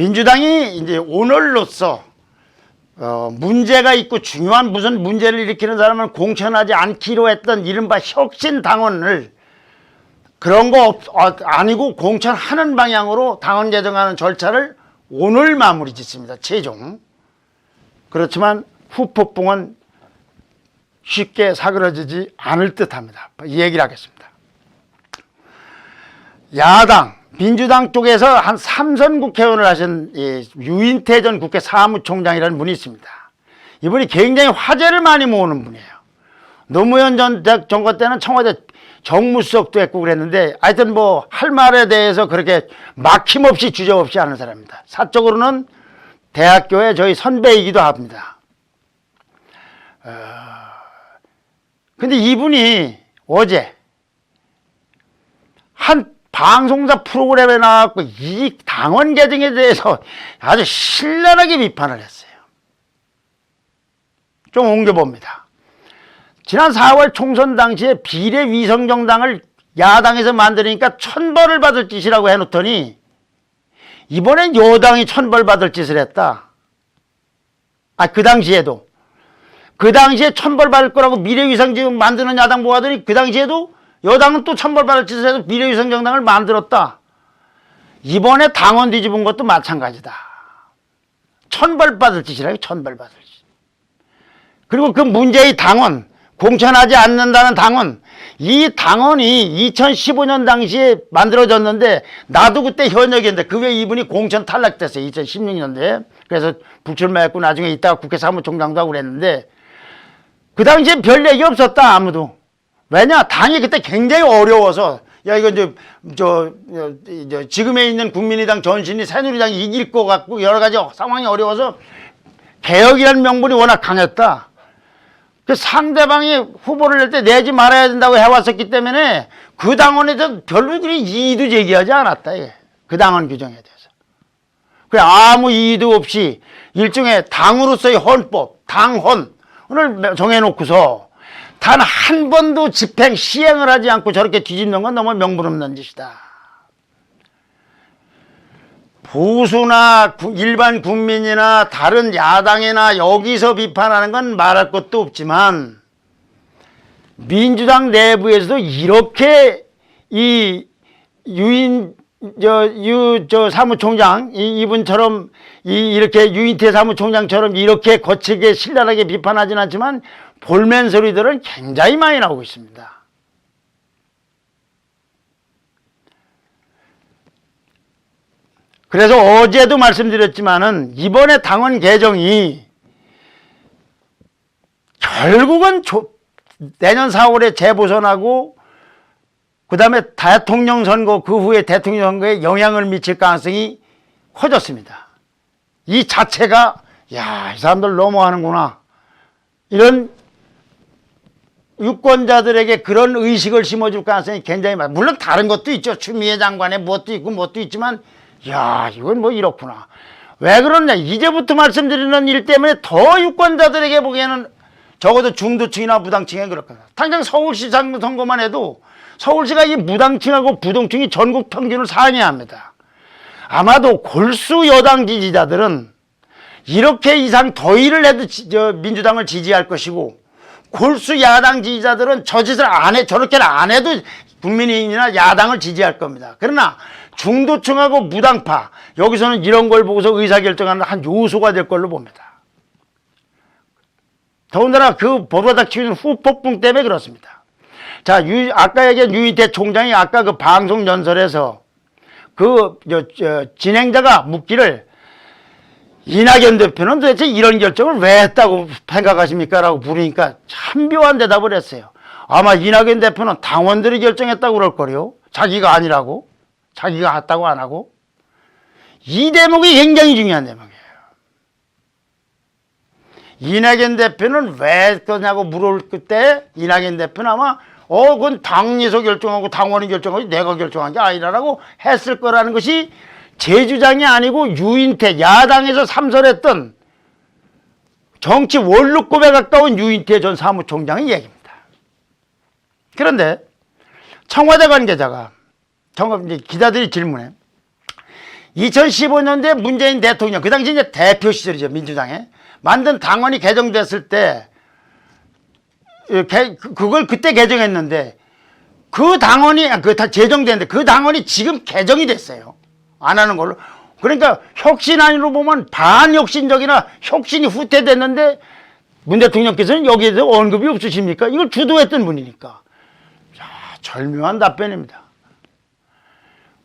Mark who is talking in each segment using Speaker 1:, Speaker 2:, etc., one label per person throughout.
Speaker 1: 민주당이 이제 오늘로써 문제가 있고 중요한 무슨 문제를 일으키는 사람은 공천하지 않기로 했던 이른바 혁신 당원을 그런 거 아니고 공천하는 방향으로 당원 개정하는 절차를 오늘 마무리 짓습니다. 최종. 그렇지만 후폭풍은 쉽게 사그러지지 않을 듯합니다. 이 얘기를 하겠습니다. 야당 민주당 쪽에서 한 3선 국회의원을 하신 유인태 전 국회 사무총장이라는 분이 있습니다. 이분이 굉장히 화제를 많이 모으는 분이에요. 노무현 전 정권 때는 청와대 정무수석도 했고 그랬는데 하여튼 뭐 할 말에 대해서 그렇게 막힘없이 주저없이 하는 사람입니다. 사적으로는 대학교의 저희 선배이기도 합니다. 근데 이분이 어제 한 방송사 프로그램에 나왔고 이 당원 개정에 대해서 아주 신랄하게 비판을 했어요. 좀 옮겨봅니다. 지난 4월 총선 당시에 비례위성정당을 야당에서 만드니까 천벌을 받을 짓이라고 해놓더니 이번엔 여당이 천벌받을 짓을 했다. 그 당시에도. 그 당시에 천벌받을 거라고 비례위성정당 만드는 야당 모아더니 그 당시에도 여당은 또 천벌받을 짓을 해서 비례위성 정당을 만들었다. 이번에 당원 뒤집은 것도 마찬가지다. 천벌받을 짓이라고 천벌받을 짓. 그리고 그 문제의 당원, 공천하지 않는다는 당원, 이 당원이 2015년 당시에 만들어졌는데 나도 그때 현역이었는데 그 후에 이분이 공천 탈락됐어요. 2016년도에. 그래서 불출마했고 나중에 이따가 국회 사무총장도 하고 그랬는데 그 당시에 별 얘기 없었다. 아무도. 왜냐? 당이 그때 굉장히 어려워서 야 이건 지금에 있는 국민의당 전신이 새누리당이 이길 것 같고 여러 가지 상황이 어려워서 개혁이라는 명분이 워낙 강했다. 그 상대방이 후보를 낼 때 내지 말아야 된다고 해왔었기 때문에 그 당원에 대해서 별로 그리 이의도 제기하지 않았다. 이게. 그 당원 규정에 대해서. 그래 아무 이의도 없이 일종의 당으로서의 헌법, 당헌을 정해놓고서 단 한 번도 집행, 시행을 하지 않고 저렇게 뒤집는 건 너무 명분없는 짓이다. 보수나 일반 국민이나 다른 야당이나 여기서 비판하는 건 말할 것도 없지만 민주당 내부에서도 이렇게 이 사무총장 이분처럼 이렇게 유인태 사무총장처럼 이렇게 거칠게 신랄하게 비판하진 않지만 볼멘 소리들은 굉장히 많이 나오고 있습니다. 그래서 어제도 말씀드렸지만은 이번에 당원 개정이 결국은 내년 4월에 재보선하고 그 다음에 대통령 선거 그 후에 대통령 선거에 영향을 미칠 가능성이 커졌습니다. 이 자체가 야, 이 사람들 너무하는구나. 이런 유권자들에게 그런 의식을 심어줄 가능성이 굉장히 많아요. 물론 다른 것도 있죠. 추미애 장관의 무엇도 있고 무엇도 있지만 야 이건 뭐 이렇구나. 왜 그러냐. 이제부터 말씀드리는 일 때문에 더 유권자들에게 보기에는 적어도 중도층이나 무당층에 그럴 거다. 당장 서울시장 선거만 해도 서울시가 이 무당층하고 부동층이 전국 평균을 상회합니다. 아마도 골수 여당 지지자들은 이렇게 이상 더위를 해도 민주당을 지지할 것이고 골수 야당 지지자들은 저 짓을 안 해, 저렇게는 안 해도 국민의힘이나 야당을 지지할 겁니다. 그러나 중도층하고 무당파, 여기서는 이런 걸 보고서 의사결정하는 한 요소가 될 걸로 봅니다. 더군다나 그 보도다 키우는 후폭풍 때문에 그렇습니다. 자, 아까 얘기한 유인태 총장이 아까 그 방송 연설에서 진행자가 묻기를 이낙연 대표는 도대체 이런 결정을 왜 했다고 생각하십니까? 라고 물으니까 참 묘한 대답을 했어요. 아마 이낙연 대표는 당원들이 결정했다고 그럴 거요. 자기가 아니라고. 자기가 했다고 안 하고. 이 대목이 굉장히 중요한 대목이에요. 이낙연 대표는 왜 그러냐고 물을 때 이낙연 대표는 아마 그건 당에서 결정하고 당원이 결정하고 내가 결정한 게 아니라고 했을 거라는 것이 제 주장이 아니고 유인태 야당에서 삼선했던 정치 원로급에 가까운 유인태 전 사무총장의 얘기입니다. 그런데 청와대 관계자가 기자들이 질문해 2015년도에 문재인 대통령, 그 당시 이제 대표 시절이죠. 민주당에. 만든 당원이 개정됐을 때, 그걸 그때 개정했는데, 그 당원이, 제정됐는데, 그 당원이 지금 개정이 됐어요. 안 하는 걸로. 그러니까 혁신안으로 보면 반혁신적이나 혁신이 후퇴됐는데, 문 대통령께서는 여기에 대해서 언급이 없으십니까? 이걸 주도했던 분이니까. 자, 절묘한 답변입니다.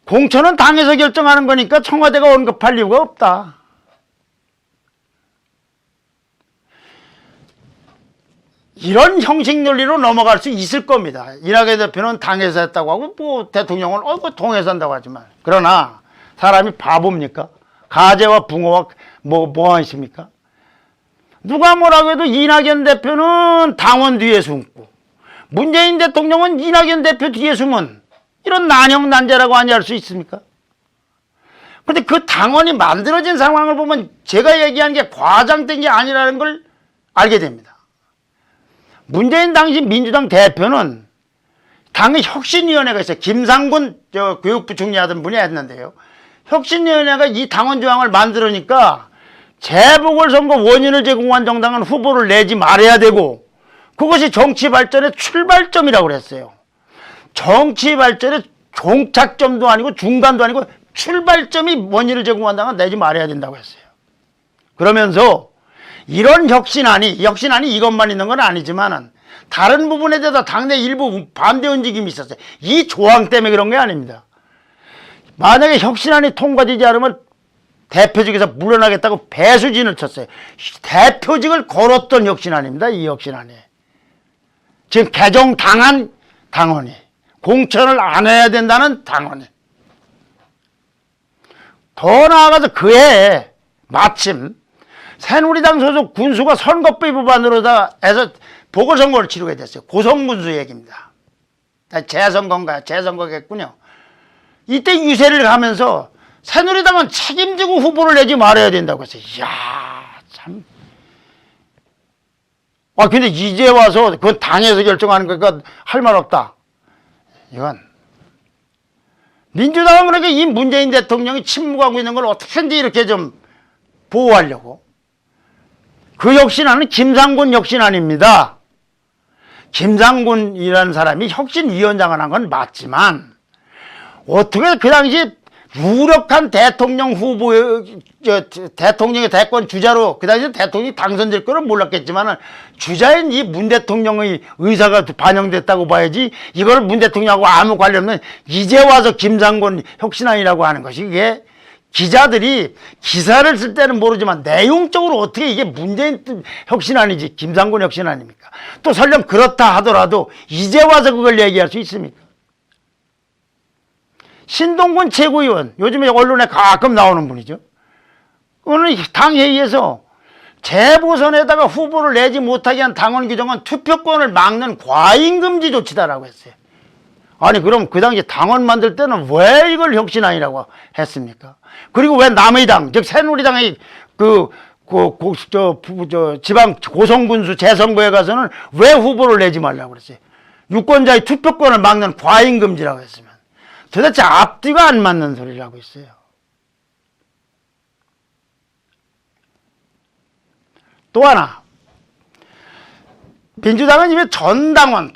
Speaker 1: 공천은 당에서 결정하는 거니까 청와대가 언급할 이유가 없다. 이런 형식 논리로 넘어갈 수 있을 겁니다. 이낙연 대표는 당에서 했다고 하고 뭐 대통령은 뭐 통해서 한다고 하지만, 그러나 사람이 바보입니까? 가재와 붕어와 뭐가 있습니까? 누가 뭐라고 해도 이낙연 대표는 당원 뒤에 숨고 문재인 대통령은 이낙연 대표 뒤에 숨은 이런 난형난제라고 아니할 수 있습니까? 그런데 그 당원이 만들어진 상황을 보면 제가 얘기한 게 과장된 게 아니라는 걸 알게 됩니다. 문재인 당시 민주당 대표는 당의 혁신위원회가 있어요. 김상곤 교육부 총리하던 분이 했는데요. 혁신위원회가 이 당원 조항을 만들으니까 재보궐선거 원인을 제공한 정당은 후보를 내지 말아야 되고, 그것이 정치 발전의 출발점이라고 그랬어요. 정치 발전의 종착점도 아니고 중간도 아니고 출발점이 원인을 제공한다면 내지 말아야 된다고 했어요. 그러면서 이런 혁신안이 이것만 있는 건 아니지만 다른 부분에 대해서 당내 일부 반대 움직임이 있었어요. 이 조항 때문에 그런 게 아닙니다. 만약에 혁신안이 통과되지 않으면 대표직에서 물러나겠다고 배수진을 쳤어요. 대표직을 걸었던 혁신안입니다. 이 혁신안이. 지금 개정당한 당원이, 공천을 안 해야 된다는 당원이. 더 나아가서 그해 마침 새누리당 소속 군수가 선거법 위반으로 해서 보궐선거를 치르게 됐어요. 고성군수 얘기입니다. 재선거인가요? 재선거겠군요. 이때 유세를 가면서 새누리당은 책임지고 후보를 내지 말아야 된다고 했어요. 이야, 참. 근데 이제 와서 그건 당에서 결정하는 거니까 할 말 없다. 이건. 민주당은 그러니까 이 문재인 대통령이 침묵하고 있는 걸 어떻게든지 이렇게 좀 보호하려고. 그 혁신안은 김상곤 혁신안입니다. 김상곤이라는 사람이 혁신위원장을 한 건 맞지만, 어떻게 그 당시 유력한 대통령 후보, 대통령의 대권 주자로, 그 당시 대통령이 당선될 거는 몰랐겠지만, 주자인 이 문 대통령의 의사가 반영됐다고 봐야지, 이걸 문 대통령하고 아무 관련 없는 이제 와서 김상곤 혁신안이라고 하는 것이, 이게 기자들이 기사를 쓸 때는 모르지만 내용적으로 어떻게 이게 문재인 혁신안이지 김상곤 혁신안입니까? 또 설령 그렇다 하더라도 이제 와서 그걸 얘기할 수 있습니까? 신동근 최고위원, 요즘에 언론에 가끔 나오는 분이죠. 오늘 당회의에서 재보선에다가 후보를 내지 못하게 한 당원 규정은 투표권을 막는 과잉금지 조치다라고 했어요. 아니 그럼 그 당시 당원 만들 때는 왜 이걸 혁신안이라고 했습니까? 그리고 왜 남의 당, 즉 새누리당의 지방 고성군수 재선거에 가서는 왜 후보를 내지 말라고 그랬어요? 유권자의 투표권을 막는 과잉금지라고 했으면 도대체 앞뒤가 안 맞는 소리를 하고 있어요. 또 하나, 민주당은 이미 전당원이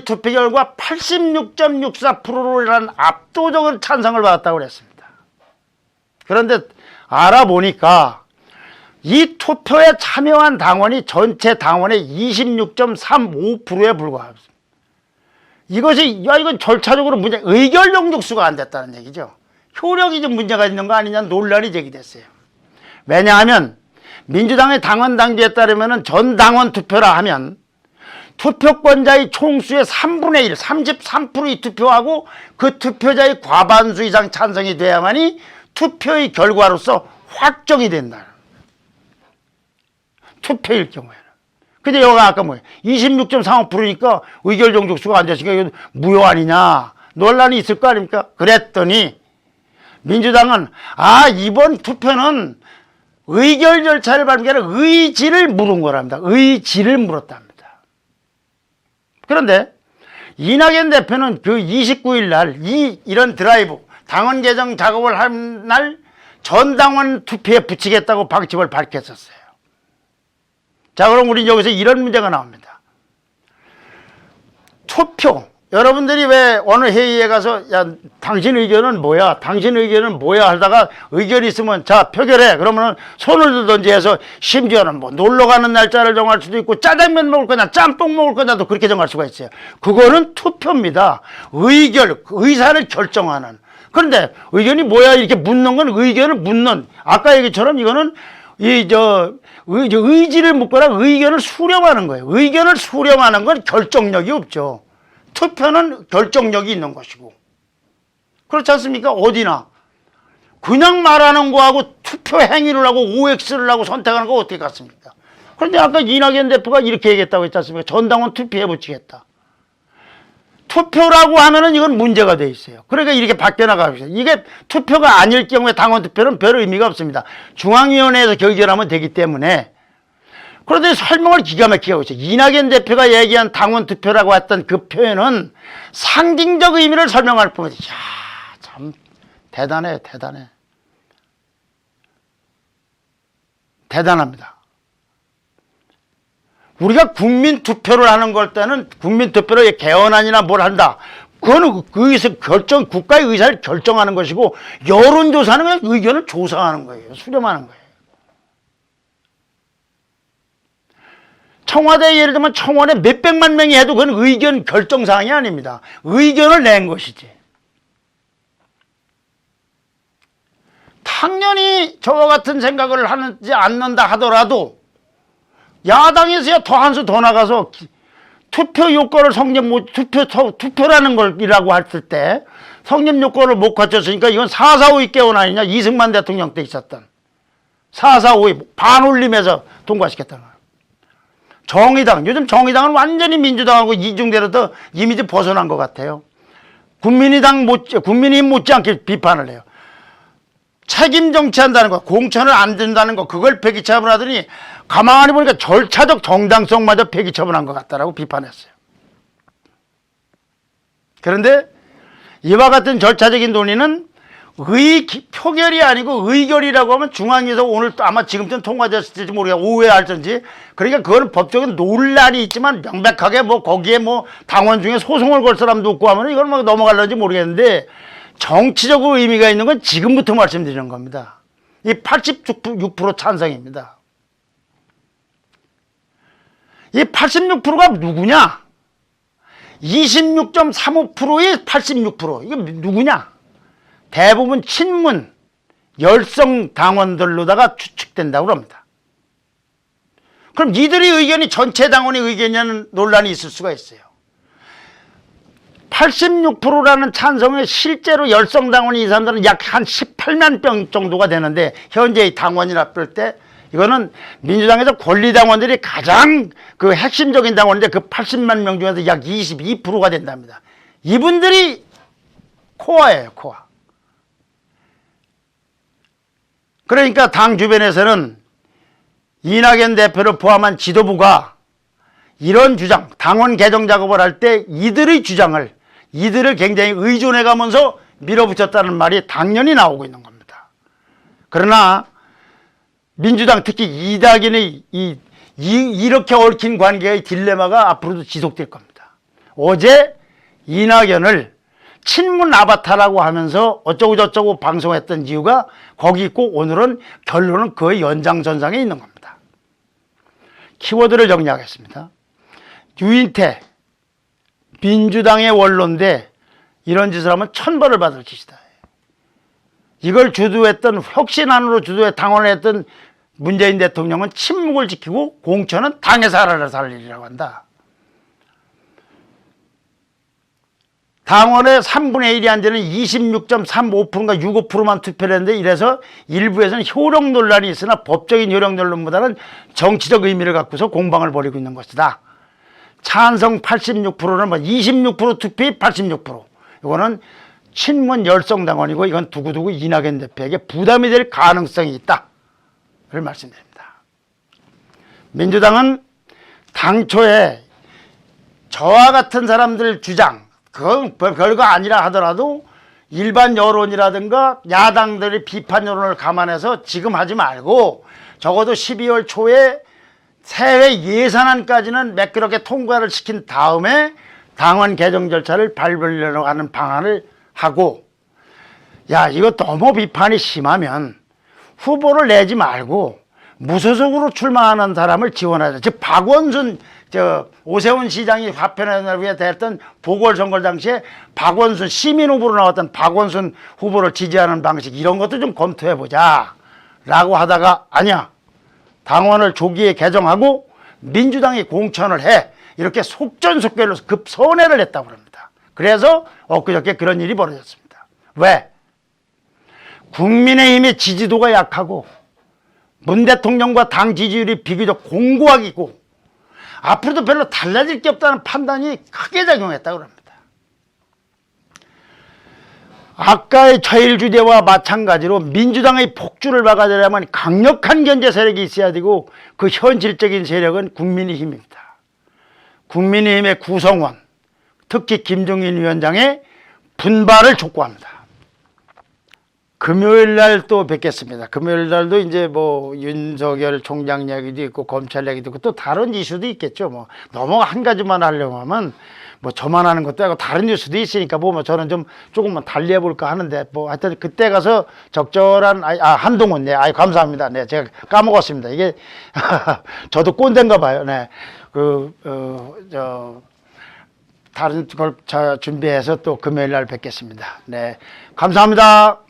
Speaker 1: 투표 결과 86.64%라는 압도적인 찬성을 받았다고 그랬습니다. 그런데 알아보니까 이 투표에 참여한 당원이 전체 당원의 26.35%에 불과합니다. 이건 절차적으로 의결 용적수가 안 됐다는 얘기죠. 효력이 좀 문제가 있는 거 아니냐 논란이 제기됐어요. 왜냐하면 민주당의 당원 당규에 따르면 전 당원 투표라 하면 투표권자의 총수의 3분의 1, 33%의 투표하고 그 투표자의 과반수 이상 찬성이 돼야만이 투표의 결과로서 확정이 된다. 투표일 경우에는. 근데 여기가 아까 26.35%니까 의결 종족수가 안 됐으니까 이거 무효 아니냐 논란이 있을 거 아닙니까? 그랬더니 민주당은 이번 투표는 의결 절차를 밟은 게 아니라 의지를 물은 거랍니다. 의지를 물었답니다. 그런데 이낙연 대표는 그 29일 날 이런 당원 개정 작업을 한 날 전당원 투표에 붙이겠다고 방침을 밝혔었어요. 자, 그럼 우리 여기서 이런 문제가 나옵니다. 투표. 여러분들이 왜 어느 회의에 가서 야, 당신 의견은 뭐야? 당신 의견은 뭐야? 하다가 의견이 있으면 자, 표결해. 그러면 손을 들던지 해서 심지어는 뭐 놀러 가는 날짜를 정할 수도 있고 짜장면 먹을 거냐, 짬뽕 먹을 거냐도 그렇게 정할 수가 있어요. 그거는 투표입니다. 의사를 결정하는. 그런데 의견이 뭐야? 이렇게 묻는 건 의견을 묻는. 아까 얘기처럼 이거는 의지를 묻거나 의견을 수렴하는 거예요. 의견을 수렴하는 건 결정력이 없죠. 투표는 결정력이 있는 것이고. 그렇지 않습니까? 어디나. 그냥 말하는 거하고 투표 행위를 하고 OX를 하고 선택하는 거 어떻게 같습니까? 그런데 아까 이낙연 대표가 이렇게 얘기했다고 했지 않습니까? 전당원 투표해 붙이겠다. 투표라고 하면은 이건 문제가 돼 있어요. 그러니까 이렇게 바뀌어나가고 있어요. 이게 투표가 아닐 경우에 당원 투표는 별 의미가 없습니다. 중앙위원회에서 결결하면 되기 때문에. 그런데 설명을 기가 막히게 하고 있어요. 이낙연 대표가 얘기한 당원 투표라고 했던 그 표현은 상징적 의미를 설명할 뿐이지. 이야, 참 대단해. 대단합니다. 우리가 국민 투표를 하는 걸 때는 국민 투표로 개헌안이나 뭘 한다. 그거는 국가의 의사를 결정하는 것이고, 여론조사는 그냥 의견을 조사하는 거예요. 수렴하는 거예요. 청와대 예를 들면 청원에 몇백만 명이 해도 그건 의견 결정사항이 아닙니다. 의견을 낸 것이지. 당연히 저와 같은 생각을 하지 않는다 하더라도 야당에서야 더 한 수 더 나가서 투표 요건을 투표라는 걸이라고 했을 때 성립 요건을 못 갖췄으니까 이건 4.4.5의 개헌 아니냐. 이승만 대통령 때 있었던 4.4.5의 반올림에서 통과시켰다는 거예요. 정의당, 요즘 정의당은 완전히 민주당하고 이중대로 이미지 벗어난 것 같아요. 국민의힘 못지않게 비판을 해요. 책임 정치한다는 거, 공천을 안 든다는 거, 그걸 폐기 처분하더니 가만히 보니까 절차적 정당성마저 폐기 처분한 것 같다라고 비판했어요. 그런데 이와 같은 절차적인 논의는 표결이 아니고 의결이라고 하면 중앙에서 오늘 아마 지금쯤 통과됐을지 모르겠어요. 오후에 할든지. 그러니까 그거는 법적인 논란이 있지만 명백하게 뭐 거기에 뭐 당원 중에 소송을 걸 사람도 없고 하면 이걸 막 넘어갈는지 모르겠는데 정치적으로 의미가 있는 건 지금부터 말씀드리는 겁니다. 이 86% 찬성입니다. 이 86%가 누구냐? 26.35%의 86%. 이게 누구냐? 대부분 친문, 열성 당원들로다가 추측된다고 합니다. 그럼 이들의 의견이 전체 당원의 의견이냐는 논란이 있을 수가 있어요. 86%라는 찬성에 실제로 열성 당원이 이 사람들은 약 한 18만 명 정도가 되는데 현재의 당원이라 볼 때 이거는 민주당에서 권리당원들이 가장 그 핵심적인 당원인데 그 80만 명 중에서 약 22%가 된답니다. 이분들이 코어예요, 코어. 그러니까 당 주변에서는 이낙연 대표를 포함한 지도부가 이런 주장, 당원 개정 작업을 할 때 이들을 굉장히 의존해 가면서 밀어붙였다는 말이 당연히 나오고 있는 겁니다. 그러나 민주당 특히 이낙연의 이렇게 얽힌 관계의 딜레마가 앞으로도 지속될 겁니다. 어제 이낙연을 친문 아바타라고 하면서 어쩌고저쩌고 방송했던 이유가 거기 있고 오늘은 결론은 그의 연장선상에 있는 겁니다. 키워드를 정리하겠습니다. 유인태, 민주당의 원로인데 이런 짓을 하면 천벌을 받을 짓이다. 이걸 주도했던 혁신안으로 당원을 했던 문재인 대통령은 침묵을 지키고 공천은 당에서 알아서 할 일이라고 한다. 당원의 3분의 1이 안 되는 26.35%인가 65%만 투표를 했는데 이래서 일부에서는 효력 논란이 있으나 법적인 효력 논란보다는 정치적 의미를 갖고서 공방을 벌이고 있는 것이다. 찬성 86%는 뭐 26% 투표의 86%. 이거는 친문 열성당원이고 이건 두고두고 이낙연 대표에게 부담이 될 가능성이 있다. 를 말씀드립니다. 민주당은 당초에 저와 같은 사람들 주장, 그건 별거 아니라 하더라도 일반 여론이라든가 야당들의 비판 여론을 감안해서 지금 하지 말고 적어도 12월 초에 새해 예산안까지는 매끄럽게 통과를 시킨 다음에 당원 개정 절차를 밟으려고 하는 방안을 하고, 야, 이거 너무 비판이 심하면 후보를 내지 말고 무소속으로 출마하는 사람을 지원하자. 즉 박원순 오세훈 시장이 화편을 위해 됐던 보궐선거 당시에 박원순 시민 후보로 나왔던 박원순 후보를 지지하는 방식, 이런 것도 좀 검토해보자 라고 하다가, 아니야, 당원을 조기에 개정하고 민주당이 공천을 해, 이렇게 속전속결로 급선회를 했다고 합니다. 그래서 엊그저께 그런 일이 벌어졌습니다. 왜? 국민의힘의 지지도가 약하고 문 대통령과 당 지지율이 비교적 공고하고 앞으로도 별로 달라질 게 없다는 판단이 크게 작용했다고 합니다. 아까의 자율주대와 마찬가지로 민주당의 폭주를 막아내려면 강력한 견제 세력이 있어야 되고, 그 현실적인 세력은 국민의힘입니다. 국민의힘의 구성원, 특히 김종인 위원장의 분발을 촉구합니다. 금요일 날 또 뵙겠습니다. 금요일 날도 이제 뭐 윤석열 총장 이야기도 있고 검찰 이야기도 있고 또 다른 이슈도 있겠죠. 뭐 너무 한 가지만 하려고 하면 뭐 저만 하는 것도 아니고 다른 뉴스도 있으니까 보면 저는 좀 조금만 달리 해볼까 하는데, 뭐 하여튼 그때 가서 적절한, 한동훈, 네, 감사합니다. 네, 제가 까먹었습니다. 이게 저도 꼰대인가 봐요. 네, 다른 걸 준비해서 또 금요일 날 뵙겠습니다. 네, 감사합니다.